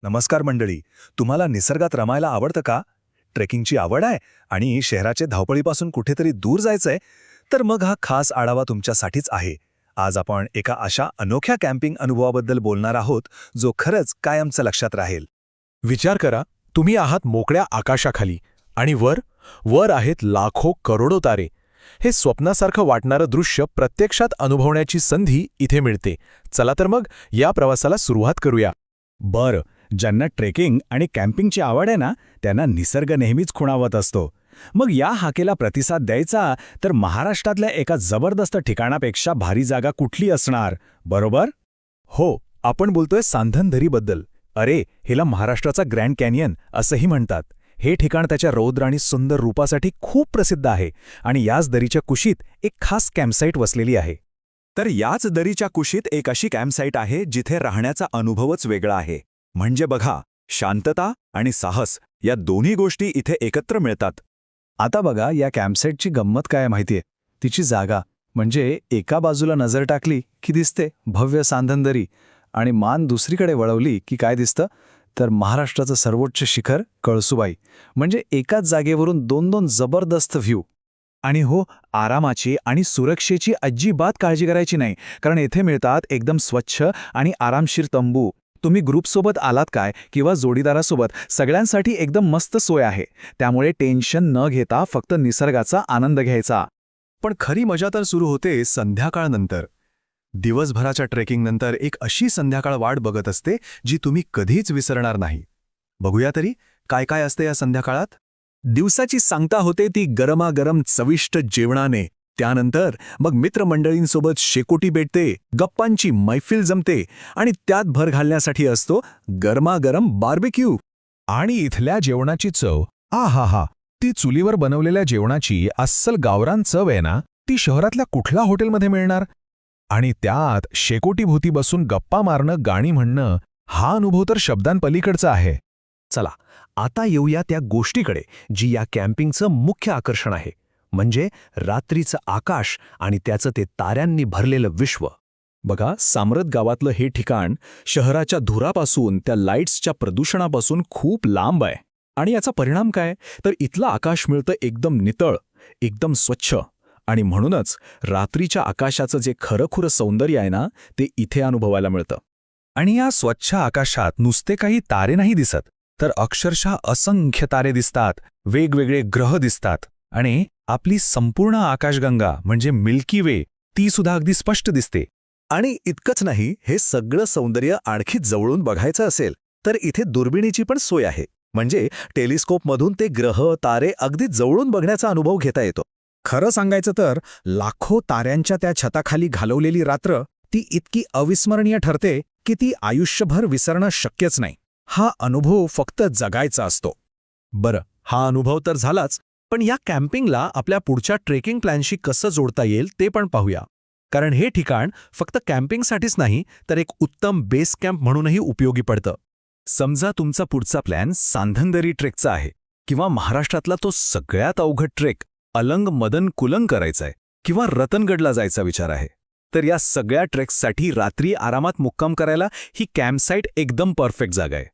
नमस्कार मंडळी. तुम्हाला निसर्गात रमायला आवडतं का? ट्रेकिंगची आवड आहे आणि शहराच्या धावपळीपासून कुठेतरी दूर जायचंय? तर मग हा खास आढावा तुमच्यासाठीच आहे. आज आपण एका अशा अनोख्या कॅम्पिंग अनुभवाबद्दल बोलणार आहोत जो खरंच कायमचं लक्षात राहील. विचार करा, तुम्ही आहात मोकळ्या आकाशाखाली आणि वर वर आहेत लाखो करोडो तारे. हे स्वप्नासारखं वाटणारं दृश्य प्रत्यक्षात अनुभवण्याची संधी इथे मिळते. चला तर मग या प्रवासाला सुरुवात करूया. बरं, ज्यांना ट्रेकिंग आणि कॅम्पिंगची आवड आहे ना, त्यांना निसर्ग नेहमीच खुणावत असतो. मग या हाकेला प्रतिसाद द्यायचा तर महाराष्ट्रातल्या एका जबरदस्त ठिकाणापेक्षा भारी जागा कुठली असणार, बरोबर? हो, आपण बोलतोय सांधनदरीबद्दल. अरे, हिला महाराष्ट्राचा ग्रँड कॅनियन असंही म्हणतात. हे ठिकाण त्याच्या रौद्र आणि सुंदर रूपासाठी खूप प्रसिद्ध आहे आणि याच दरीच्या कुशीत एक खास कॅम्पसाईट वसलेली आहे. तर याच दरीच्या कुशीत एक अशी कॅम्पसाईट आहे जिथे राहण्याचा अनुभवच वेगळा आहे. म्हणजे बघा, शांतता आणि साहस या दोन्ही गोष्टी इथे एकत्र मिळतात. आता बघा, या कॅम्पसाईटची गंमत काय माहितीये? तिची जागा म्हणजे एका बाजूला नजर टाकली की दिसते भव्य सांधनदरी आणि मान दुसरीकडे वळवली की काय दिसतं? तर महाराष्ट्राचं सर्वोच्च शिखर कळसुबाई. म्हणजे एकाच जागेवरून दोन दोन जबरदस्त व्ह्यू. आणि हो, आरामाची आणि सुरक्षेची अजिबात काळजी करायची नाही, कारण येथे मिळतात एकदम स्वच्छ आणि आरामशीर तंबू. तुम्ही ग्रुपसोबत आलात काय किंवा जोडीदारासोबत, सगळ्यांसाठी एकदम मस्त सोय आहे. त्यामुळे टेन्शन न घेता फक्त निसर्गाचा आनंद घ्यायचा. पण खरी मजा तर सुरू होते संध्याकाळनंतर. दिवसभराच्या ट्रेकिंगनंतर एक अशी संध्याकाळ वाट बघत असते जी तुम्ही कधीच विसरणार नाही. बघूया तरी काय काय असते या संध्याकाळात. दिवसाची सांगता होते ती गरमागरम चविष्ट जेवणाने. त्यानंतर मग मित्रमंडळींसोबत शेकोटी पेटते, गप्पांची मैफिल जमते आणि त्यात भर घालण्यासाठी असतो गरमागरम बार्बेक्यू. आणि इथल्या जेवणाची चव, आहाहा, ती चुलीवर बनवलेल्या जेवणाची अस्सल गावरान चव आहे ना, ती शहरातल्या कुठल्या हॉटेलमध्ये मिळणार? आणि त्यात शेकोटीभोवती बसून गप्पा मारणं, गाणी म्हणणं, हा अनुभव तर शब्दांपलीकडचा आहे. चला, आता येऊया त्या गोष्टीकडे जी या कॅम्पिंगचं मुख्य आकर्षण आहे, म्हणजे रात्रीचं आकाश आणि त्याचं ते ताऱ्यांनी भरलेलं विश्व. बघा, सामरत गावातलं हे ठिकाण शहराच्या धुरापासून, त्या लाईट्सच्या प्रदूषणापासून खूप लांब आहे. आणि याचा परिणाम काय? तर इथलं आकाश मिळतं एकदम नितळ, एकदम स्वच्छ. आणि म्हणूनच रात्रीच्या आकाशाचं जे खरंखुरं सौंदर्य आहे ना, ते इथे अनुभवायला मिळतं. आणि या स्वच्छ आकाशात नुसते काही तारे नाही दिसत, तर अक्षरशः असंख्य तारे दिसतात, वेगवेगळे ग्रह दिसतात आणि आपली संपूर्ण आकाशगंगा म्हणजे मिल्की वे, ती सुद्धा अगदी स्पष्ट दिसते. आणि इतकंच नाही, हे सगळं सौंदर्य आणखी जवळून बघायचं असेल तर इथे दुर्बिणीची पण सोय आहे. म्हणजे टेलिस्कोपमधून ते ग्रह, तारे अगदी जवळून बघण्याचा अनुभव घेता येतो. खरं सांगायचं तर लाखो ताऱ्यांच्या त्या छताखाली घालवलेली रात्र ती इतकी अविस्मरणीय ठरते की ती आयुष्यभर विसरणं शक्यच नाही. हा अनुभव फक्त जगायचा असतो. बरं, हा अनुभव तर झालाच, पण या कॅम्पिंगला आपल्या पुढच्या ट्रेकिंग प्लॅनशी कसं जोडता येईल ते पण पाहूया. कारण हे ठिकाण फक्त कॅम्पिंगसाठीच नाही, तर एक उत्तम बेस कॅम्प म्हणूनही उपयोगी पडतं. समजा तुमचा पुढचा प्लॅन सांधनदरी ट्रेकचा आहे किंवा महाराष्ट्रातला तो सगळ्यात अवघड ट्रेक अलंग मदन कुलंग करायचा आहे किंवा रतनगडला जायचा विचार आहे, तर या सगळ्या ट्रेक्ससाठी रात्री आरामात मुक्काम करायला ही कॅम्पसाईट एकदम परफेक्ट जागा आहे.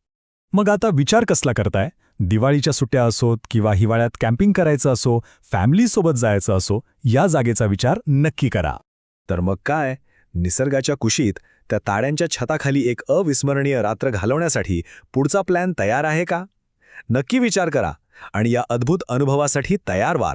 मग आता विचार कसला करताय? दिवाळीच्या सुट्ट्या असोत किंवा हिवाळ्यात कॅम्पिंग करायचं असो, फॅमिलीसोबत जायचं असो, या जागेचा विचार नक्की करा. तर मग काय, निसर्गाच्या कुशीत त्या ताड्यांच्या छताखाली एक अविस्मरणीय रात्र घालवण्यासाठी पुढचा प्लॅन तयार आहे का? नक्की विचार करा आणि या अद्भुत अनुभवासाठी तयार व्हा.